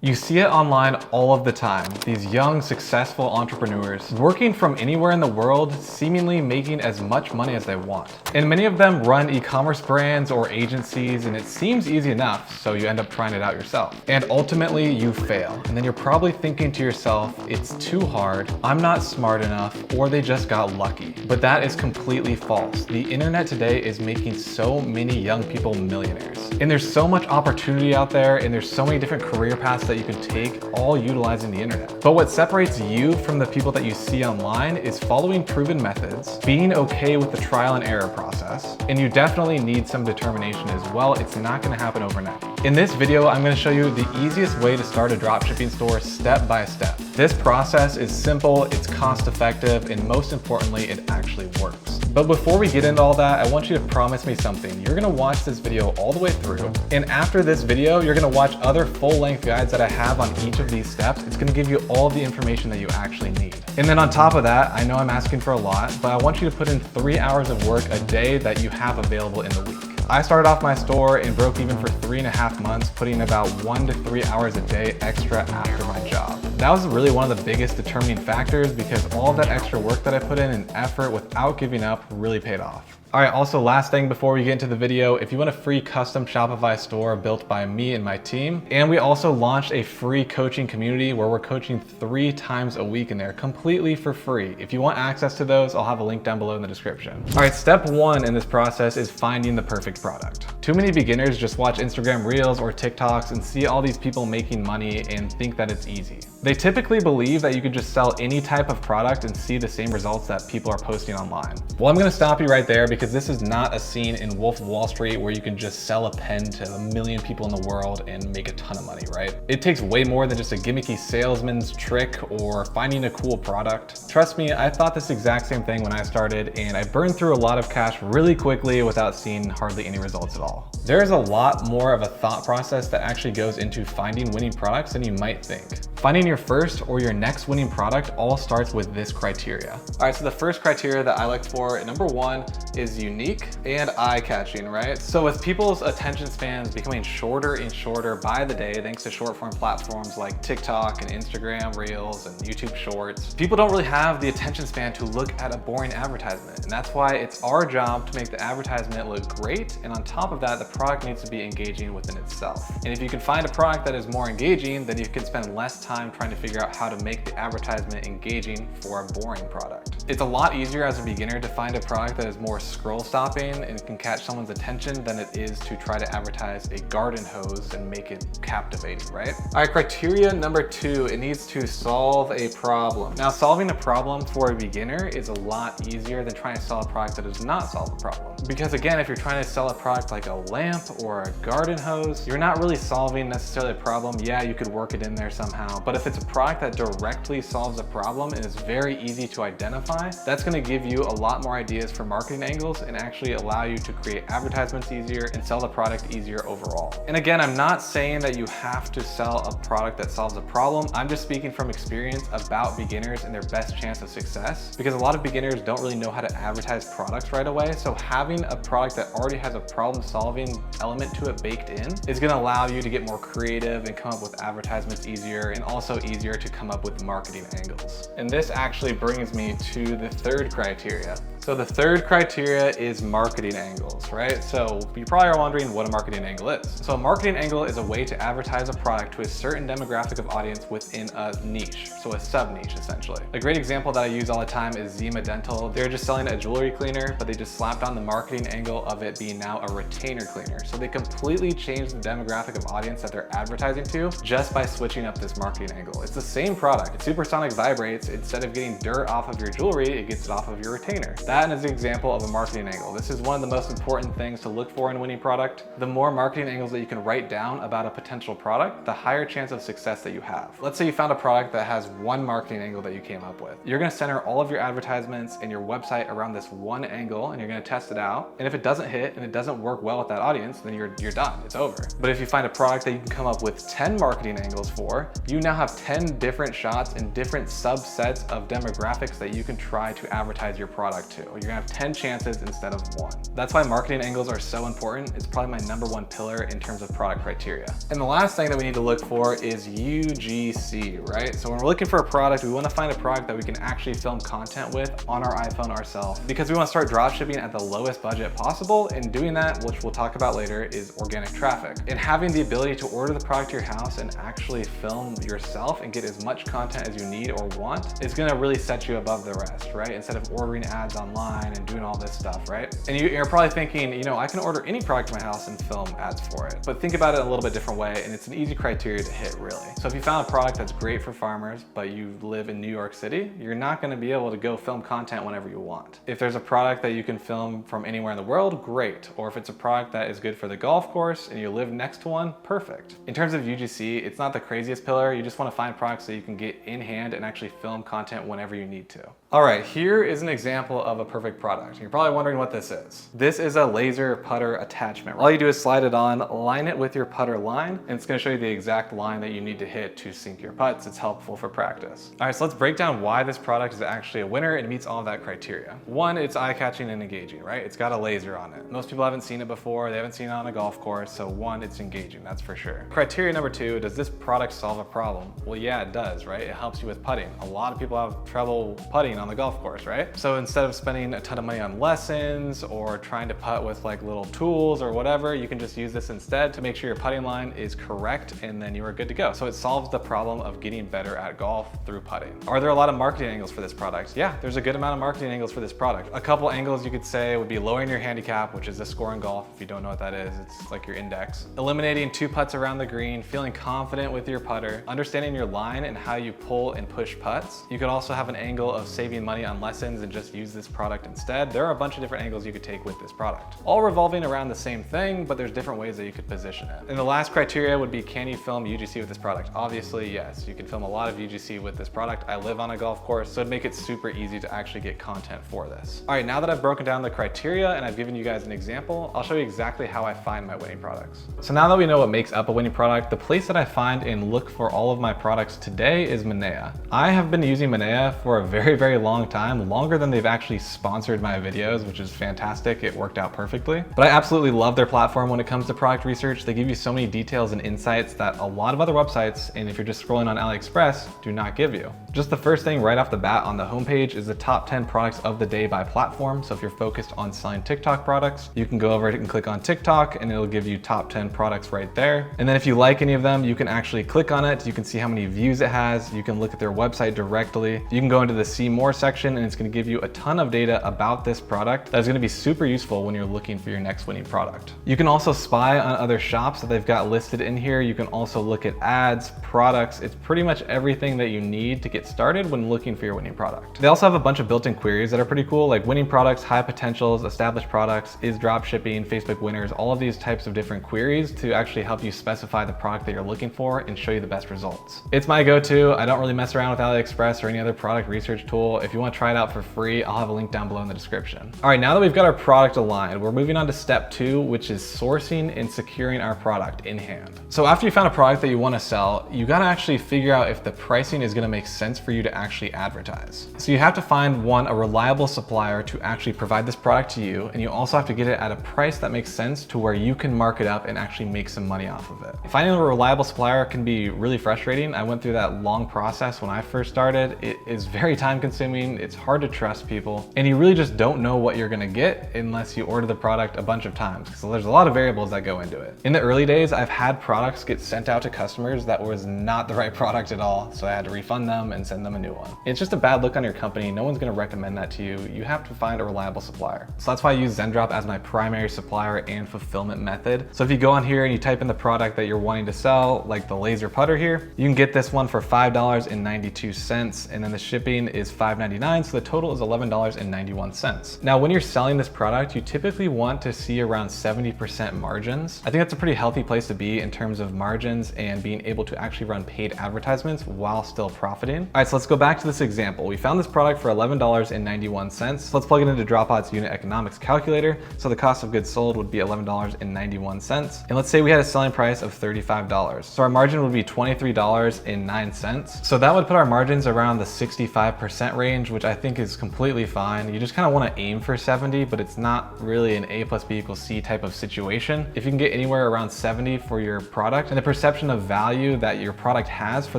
You see it online all of the time. These young, successful entrepreneurs working from anywhere in the world, seemingly making as much money as they want. And many of them run e-commerce brands or agencies, and it seems easy enough, so you end up trying it out yourself. And ultimately you fail. And then you're probably thinking to yourself, it's too hard, I'm not smart enough, or they just got lucky. But that is completely false. The internet today is making so many young people millionaires. And there's so much opportunity out there, and there's so many different career paths that you can take, all utilizing the internet. But what separates you from the people that you see online is following proven methods, being okay with the trial and error process, and you definitely need some determination as well. It's not gonna happen overnight. In this video, I'm gonna show you the easiest way to start a dropshipping store step by step. This process is simple, it's cost effective, and most importantly, it actually works. But before we get into all that, I want you to promise me something. You're gonna watch this video all the way through, and after this video, you're gonna watch other full-length guides that I have on each of these steps. It's gonna give you all the information that you actually need. And then on top of that, I know I'm asking for a lot, but I want you to put in 3 hours of work a day that you have available in the week. I started off my store and broke even for 3.5 months, putting about 1 to 3 hours a day extra after my job. That was really one of the biggest determining factors because all of that extra work that I put in and effort without giving up really paid off. All right, also last thing before we get into the video, if you want a free custom Shopify store built by me and my team, and we also launched a free coaching community where we're coaching 3 times a week in there completely for free. If you want access to those, I'll have a link down below in the description. All right, step 1 in this process is finding the perfect product. Too many beginners just watch Instagram Reels or TikToks and see all these people making money and think that it's easy. They typically believe that you could just sell any type of product and see the same results that people are posting online. Well, I'm gonna stop you right there because this is not a scene in Wolf of Wall Street where you can just sell a pen to 1 million people in the world and make a ton of money, right? It takes way more than just a gimmicky salesman's trick or finding a cool product. Trust me, I thought this exact same thing when I started, and I burned through a lot of cash really quickly without seeing hardly any results at all. There is a lot more of a thought process that actually goes into finding winning products than you might think. Finding your first or your next winning product all starts with this criteria. All right, so the first criteria that I look for, number 1, is unique and eye-catching, right? So with people's attention spans becoming shorter and shorter by the day, thanks to short form platforms like TikTok and Instagram Reels and YouTube Shorts, people don't really have the attention span to look at a boring advertisement. And that's why it's our job to make the advertisement look great. And on top of that, the product needs to be engaging within itself. And if you can find a product that is more engaging, then you can spend less time trying to figure out how to make the advertisement engaging for a boring product. It's a lot easier as a beginner to find a product that is more scroll stopping and can catch someone's attention than it is to try to advertise a garden hose and make it captivating, right? All right, criteria number 2, it needs to solve a problem. Now, solving a problem for a beginner is a lot easier than trying to sell a product that does not solve a problem. Because again, if you're trying to sell a product like a lamp or a garden hose, you're not really solving necessarily a problem. Yeah, you could work it in there somehow, but if it's a product that directly solves a problem and is very easy to identify, that's gonna give you a lot more ideas for marketing angles and actually allow you to create advertisements easier and sell the product easier overall. And again, I'm not saying that you have to sell a product that solves a problem. I'm just speaking from experience about beginners and their best chance of success, because a lot of beginners don't really know how to advertise products right away. So having a product that already has a problem solving element to it baked in is gonna allow you to get more creative and come up with advertisements easier, and also easier to come up with marketing angles. And this actually brings me to the 3rd criteria. So the 3rd criteria is marketing angles, right? So you probably are wondering what a marketing angle is. So a marketing angle is a way to advertise a product to a certain demographic of audience within a niche, so a sub-niche essentially. A great example that I use all the time is Zima Dental. They're just selling a jewelry cleaner, but they just slapped on the marketing angle of it being now a retainer cleaner. So they completely changed the demographic of audience that they're advertising to just by switching up this marketing angle. It's the same product. It supersonic vibrates. Instead of getting dirt off of your jewelry, it gets it off of your retainer. That is an example of a marketing angle. This is one of the most important things to look for in a winning product. The more marketing angles that you can write down about a potential product, the higher chance of success that you have. Let's say you found a product that has 1 marketing angle that you came up with. You're gonna center all of your advertisements and your website around this 1 angle, and you're gonna test it out. And if it doesn't hit and it doesn't work well with that audience, then you're done, it's over. But if you find a product that you can come up with 10 marketing angles for, you now have 10 different shots and different subsets of demographics that you can try to advertise your product to. 2. You're gonna have 10 chances instead of 1. That's why marketing angles are so important. It's probably my #1 pillar in terms of product criteria. And the last thing that we need to look for is UGC, right? So when we're looking for a product, we wanna find a product that we can actually film content with on our iPhone ourselves, because we wanna start dropshipping at the lowest budget possible. And doing that, which we'll talk about later, is organic traffic. And having the ability to order the product to your house and actually film yourself and get as much content as you need or want is gonna really set you above the rest, right? Instead of ordering ads online and doing all this stuff, right? And you're probably thinking, you know, I can order any product to my house and film ads for it. But think about it in a little bit different way, and it's an easy criteria to hit, really. So if you found a product that's great for farmers, but you live in New York City, you're not gonna be able to go film content whenever you want. If there's a product that you can film from anywhere in the world, great. Or if it's a product that is good for the golf course and you live next to one, perfect. In terms of UGC, it's not the craziest pillar. You just wanna find products that you can get in hand and actually film content whenever you need to. All right, here is an example of a perfect product. You're probably wondering what this is. This is a laser putter attachment. All you do is slide it on, line it with your putter line, and it's gonna show you the exact line that you need to hit to sink your putts. It's helpful for practice. All right, so let's break down why this product is actually a winner and meets all of that criteria. One, it's eye-catching and engaging, right? It's got a laser on it. Most people haven't seen it before. They haven't seen it on a golf course. So one, it's engaging, that's for sure. Criteria number 2, does this product solve a problem? Well, yeah, it does, right? It helps you with putting. A lot of people have trouble putting on the golf course, right? So instead of spending a ton of money on lessons or trying to putt with like little tools or whatever, you can just use this instead to make sure your putting line is correct, and then you are good to go. So it solves the problem of getting better at golf through putting. Are there a lot of marketing angles for this product? Yeah, there's a good amount of marketing angles for this product. A couple angles you could say would be lowering your handicap, which is the score in golf. If you don't know what that is, it's like your index. Eliminating 2 putts around the green, feeling confident with your putter, understanding your line and how you pull and push putts. You could also have an angle of saving money on lessons and just use this product instead. There are a bunch of different angles you could take with this product, all revolving around the same thing, but there's different ways that you could position it. And the last criteria would be, can you film UGC with this product? Obviously, yes, you can film a lot of UGC with this product. I live on a golf course, so it'd make it super easy to actually get content for this. All right, now that I've broken down the criteria and I've given you guys an example, I'll show you exactly how I find my winning products. So now that we know what makes up a winning product, the place that I find and look for all of my products today is Monea. I have been using Monea for a very, very long time, longer than they've actually sponsored my videos, which is fantastic. It worked out perfectly. But I absolutely love their platform when it comes to product research. They give you so many details and insights that a lot of other websites, and if you're just scrolling on AliExpress, do not give you. Just the first thing right off the bat on the homepage is the top 10 products of the day by platform. So if you're focused on selling TikTok products, you can go over and click on TikTok and it'll give you top 10 products right there. And then if you like any of them, you can actually click on it. You can see how many views it has. You can look at their website directly. You can go into the see more section and it's going to give you a ton of data about this product that is going to be super useful when you're looking for your next winning product. You can also spy on other shops that they've got listed in here. You can also look at ads, products. It's pretty much everything that you need to get started when looking for your winning product. They also have a bunch of built-in queries that are pretty cool, like winning products, high potentials, established products, is dropshipping, Facebook winners, all of these types of different queries to actually help you specify the product that you're looking for and show you the best results. It's my go-to. I don't really mess around with AliExpress or any other product research tool. If you want to try it out for free, I'll have a link down below in the description. All right, now that we've got our product aligned, we're moving on to step 2, which is sourcing and securing our product in hand. So after you found a product that you want to sell, you got to actually figure out if the pricing is going to make sense for you to actually advertise. So you have to find a reliable supplier to actually provide this product to you, and you also have to get it at a price that makes sense to where you can mark it up and actually make some money off of it. Finding a reliable supplier can be really frustrating. I went through that long process when I first started. It is very time consuming. It's hard to trust people, and you really just don't know what you're going to get unless you order the product a bunch of times, because there's a lot of variables that go into it. In the early days, I've had products get sent out to customers that was not the right product at all, so I had to refund them and send them a new one. It's just a bad look on your company. No one's going to recommend that to you. You have to find a reliable supplier. So that's why I use Zendrop as my primary supplier and fulfillment method. So if you go on here and you type in the product that you're wanting to sell, like the laser putter here, you can get this one for $5.92, and then the shipping is $5.99, so the total is $11.91. Now, when you're selling this product, you typically want to see around 70% margins. I think that's a pretty healthy place to be in terms of margins and being able to actually run paid advertisements while still profiting. All right, so let's go back to this example. We found this product for $11.91. So let's plug it into Dropbot's unit economics calculator. So the cost of goods sold would be $11.91. And let's say we had a selling price of $35. So our margin would be $23.09. So that would put our margins around the 65% range, which I think is completely fine. You just kind of want to aim for 70, but it's not really an A plus B equals C type of situation. If you can get anywhere around 70 for your product and the perception of value that your product has for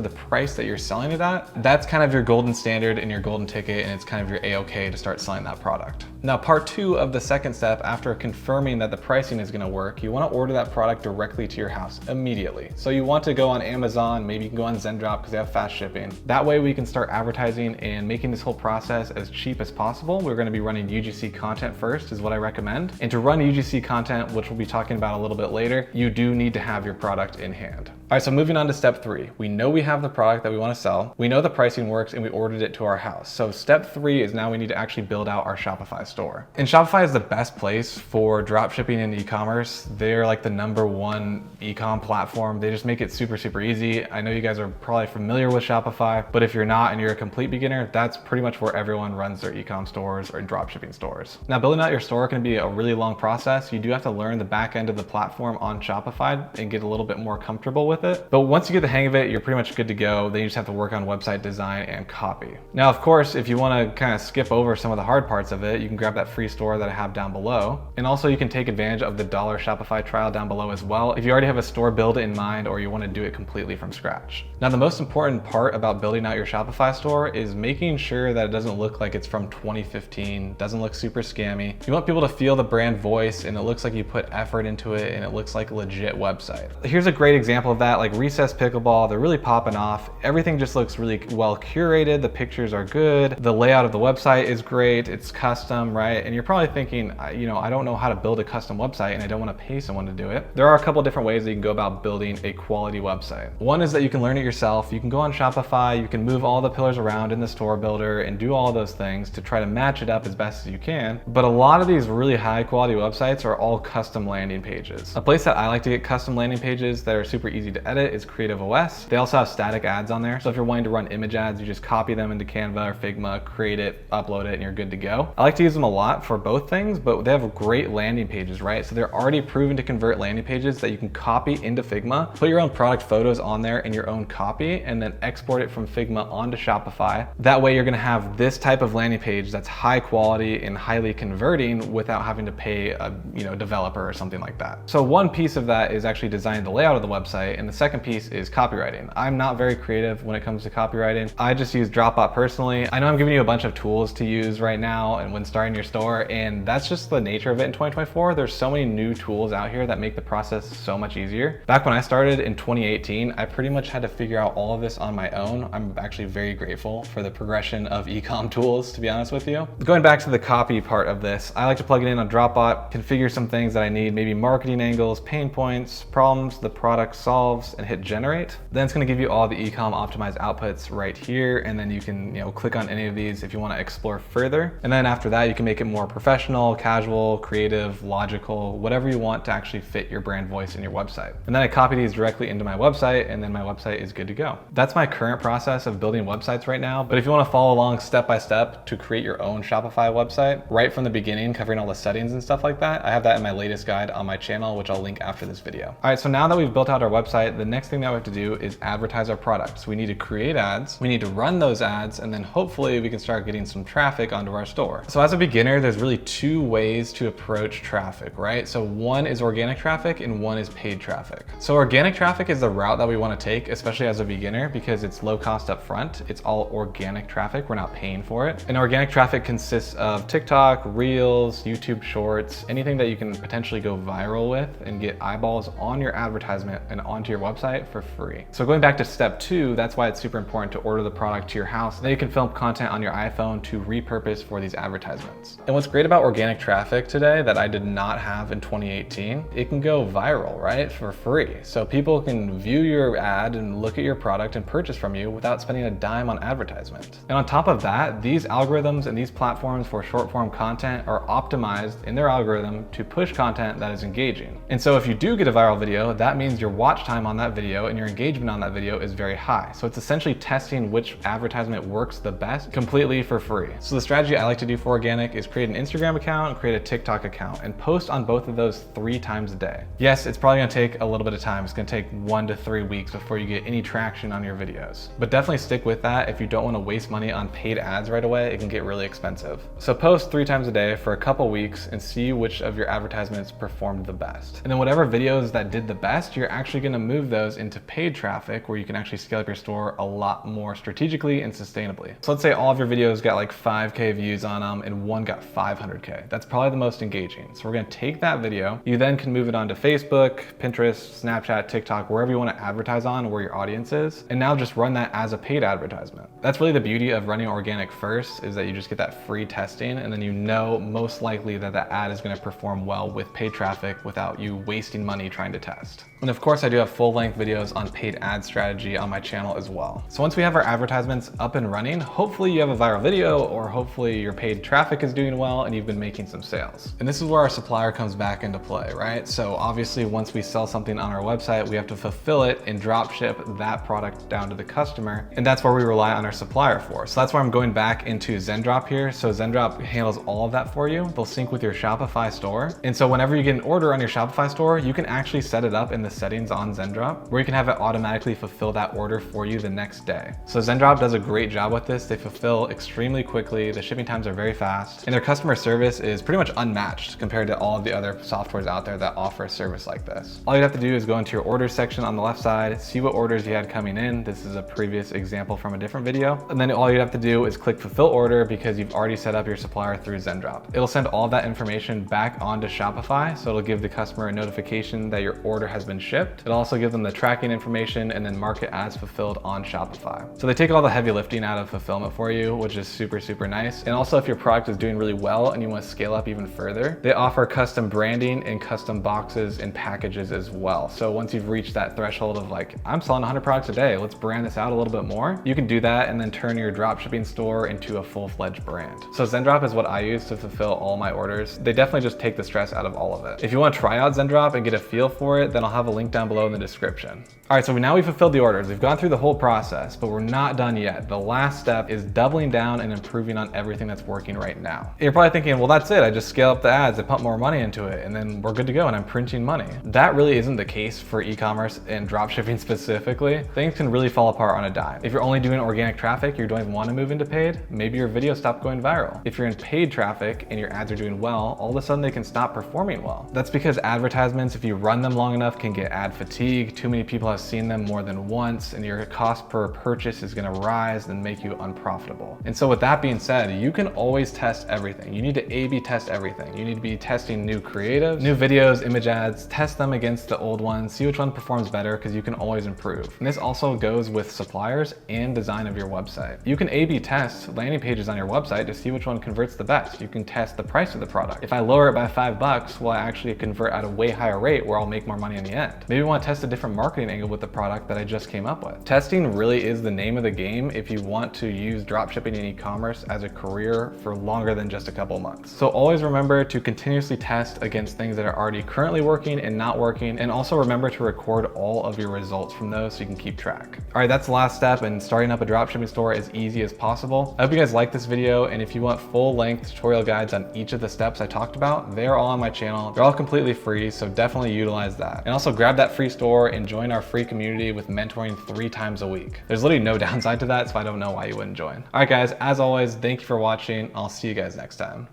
the price that you're selling it at, that's kind of your golden standard and your golden ticket, and it's kind of your A-okay to start selling that product. Now, part 2 of the second step, after confirming that the pricing is going to work, you want to order that product directly to your house immediately. So you want to go on Amazon, maybe you can go on Zendrop because they have fast shipping. That way we can start advertising and making this whole process as cheap as possible. We're going to be running UGC content first is what I recommend. And to run UGC content, which we'll be talking about a little bit later, you do need to have your product in hand. All right, so moving on to step 3. We know we have the product that we want to sell. We know the pricing works and we ordered it to our house. So step 3 is now we need to actually build out our Shopify store. And Shopify is the best place for dropshipping and e-commerce. They're like the #1 ecom platform. They just make it super, super easy. I know you guys are probably familiar with Shopify, but if you're not and you're a complete beginner, that's pretty much where everyone runs their ecom stores or dropshipping stores. Now, building out your store can be a really long process. You do have to learn the back end of the platform on Shopify and get a little bit more comfortable with it. But once you get the hang of it, you're pretty much good to go. Then you just have to work on website design and copy. Now, of course, if you want to kind of skip over some of the hard parts of it, you can grab that free store that I have down below. And also you can take advantage of the $1 Shopify trial down below as well if you already have a store build in mind or you want to do it completely from scratch. Now, the most important part about building out your Shopify store is making sure that it doesn't look like it's from 2015, doesn't look super scammy. You want people to feel the brand voice and it looks like you put effort into it and it looks like a legit website. Here's a great example of that, like Recess Pickleball. They're really popping off. Everything just looks really well curated. The pictures are good. The layout of the website is great. It's custom, right? And you're probably thinking, you know, I don't know how to build a custom website and I don't want to pay someone to do it. There are a couple different ways that you can go about building a quality website. One is that you can learn it yourself. You can go on Shopify, you can move all the pillars around in the store builder and do all those things to try to match it up as best as you can. But a lot of these really high quality websites are all custom landing pages. A place that I like to get custom landing pages that are super easy to edit is Creative OS. They also have static ads on there. So if you're wanting to run image ads, you just copy them into Canva or Figma, create it, upload it, and you're good to go. I like to use them a lot for both things, but they have great landing pages, right? So they're already proven to convert landing pages that you can copy into Figma, put your own product photos on there and your own copy, and then export it from Figma onto Shopify. That way you're gonna have this type of landing page that's high quality and highly converting without having to pay a developer or something like that. So one piece of that is actually designing the layout of the website, and the second piece is copywriting. I'm not very creative when it comes to copywriting. I just use Dropbot personally. I know I'm giving you a bunch of tools to use right now and when starting your store, and that's just the nature of it in 2024. There's so many new tools out here that make the process so much easier. Back when I started in 2018, I pretty much had to figure out all of this on my own. I'm actually very grateful for the progression of ecom tools, to be honest with you. Going back to the copy part of this, I like to plug it in on Dropbot, configure some things that I need, maybe marketing angles, pain points, problems the product solves, and hit generate. Then it's gonna give you all the ecom optimized outputs right here, and then you can click on any of these if you wanna explore further. And then after that, you can make it more professional, casual, creative, logical, whatever you want to actually fit your brand voice in your website. And then I copy these directly into my website, and then my website is good to go. That's my current process of building websites right now. But if you wanna follow along step by step to create your own Shopify website, right from the beginning, covering all the settings and stuff like that, I have that in my latest guide on my channel, which I'll link after this video. All right, so now that we've built out our website, the next thing that we have to do is advertise our products. We need to create ads, we need to run those ads, and then hopefully we can start getting some traffic onto our store. So as a beginner, there's really 2 ways to approach traffic, right? So one is organic traffic and one is paid traffic. So organic traffic is the route that we want to take, especially as a beginner, because it's low cost up front. It's all organic traffic. We're not paying for it. And organic traffic consists of TikTok, Reels, YouTube Shorts, anything that you can potentially go viral with and get eyeballs on your advertisement and onto your website for free. So going back to step 2, that's why it's super important to order the product to your house. Then you can film content on your iPhone to repurpose for these advertisements. And what's great about organic traffic today that I did not have in 2018, it can go viral, right? For free. So people can view your ad and look at your product and purchase from you without spending a dime on advertisement. And on top of that, these algorithms and these platforms for short form content are optimized in their algorithm to push content that is engaging. And so if you do get a viral video, that means your watch time on that video and your engagement on that video is very high. So it's essentially testing which advertisement works the best completely for free. So the strategy I like to do for organic organic is create an Instagram account and create a TikTok account and post on both of those 3 times a day. Yes, it's probably gonna take a little bit of time. It's gonna take 1 to 3 weeks before you get any traction on your videos. But definitely stick with that if you don't wanna waste money on paid ads right away. It can get really expensive. So post 3 times a day for a couple weeks and see which of your advertisements performed the best. And then whatever videos that did the best, you're actually gonna move those into paid traffic where you can actually scale up your store a lot more strategically and sustainably. So let's say all of your videos got like 5K views on them and one got 500K. That's probably the most engaging. So we're gonna take that video. You then can move it onto Facebook, Pinterest, Snapchat, TikTok, wherever you wanna advertise on, where your audience is. And now just run that as a paid advertisement. That's really the beauty of running organic first, is that you just get that free testing and then you know most likely that that ad is gonna perform well with paid traffic without you wasting money trying to test. And of course I do have full-length videos on paid ad strategy on my channel as well. So once we have our advertisements up and running, hopefully you have a viral video or hopefully your paid traffic is doing well and you've been making some sales. And this is where our supplier comes back into play, right? So obviously once we sell something on our website, we have to fulfill it and drop ship that product down to the customer. And that's where we rely on our supplier for. So that's why I'm going back into Zendrop here. So Zendrop handles all of that for you. They'll sync with your Shopify store. And so whenever you get an order on your Shopify store, you can actually set it up in the settings on Zendrop where you can have it automatically fulfill that order for you the next day. So Zendrop does a great job with this. They fulfill extremely quickly. The shipping times are very fast and their customer service is pretty much unmatched compared to all of the other softwares out there that offer a service like this. All you have to do is go into your orders section on the left side, see what orders you had coming in. This is a previous example from a different video. And then all you have to do is click fulfill order because you've already set up your supplier through Zendrop. It'll send all that information back onto Shopify. So it'll give the customer a notification that your order has been shipped. It'll also give them the tracking information and then mark it as fulfilled on Shopify. So they take all the heavy lifting out of fulfillment for you, which is super, super nice. And also if your product is doing really well and you want to scale up even further, they offer custom branding and custom boxes and packages as well. So once you've reached that threshold of like, I'm selling 100 products a day, let's brand this out a little bit more, you can do that and then turn your dropshipping store into a full-fledged brand. So Zendrop is what I use to fulfill all my orders. They definitely just take the stress out of all of it. If you want to try out Zendrop and get a feel for it, then I'll have a link down below in the description. All right, so now we've fulfilled the orders. We've gone through the whole process, but we're not done yet. The last step is doubling down and improving on everything that's working right now. You're probably thinking, well, that's it. I just scale up the ads, I pump more money into it, and then we're good to go and I'm printing money. That really isn't the case for e-commerce and dropshipping specifically. Things can really fall apart on a dime. If you're only doing organic traffic, you don't even want to move into paid, maybe your video stopped going viral. If you're in paid traffic and your ads are doing well, all of a sudden they can stop performing well. That's because advertisements, if you run them long enough, can get ad fatigue. Too many people have seen them more than once and your cost per purchase is gonna rise and make you unprofitable. And so with that being said, you can always test everything. You need to A/B test everything. You need to be testing new creatives, new videos, image ads, test them against the old ones, see which one performs better because you can always improve. And this also goes with suppliers and design of your website. You can A/B test landing pages on your website to see which one converts the best. You can test the price of the product. If I lower it by $5, will I actually convert at a way higher rate where I'll make more money in the end? Maybe I want to test a different marketing angle with the product that I just came up with. Testing really is the name of the game if you want to use dropshipping and e-commerce as a career for longer than just a couple months. So always remember to continuously test against things that are already currently working and not working, and also remember to record all of your results from those so you can keep track. All right, that's the last step in starting up a dropshipping store as easy as possible. I hope you guys like this video, and if you want full-length tutorial guides on each of the steps I talked about, they're all on my channel. They're all completely free, so definitely utilize that. And also grab that free store and join our free community with mentoring 3 times a week. There's literally no downside to that, so I don't know why you wouldn't join. All right, guys, as always, thank you for watching. I'll see you guys next time.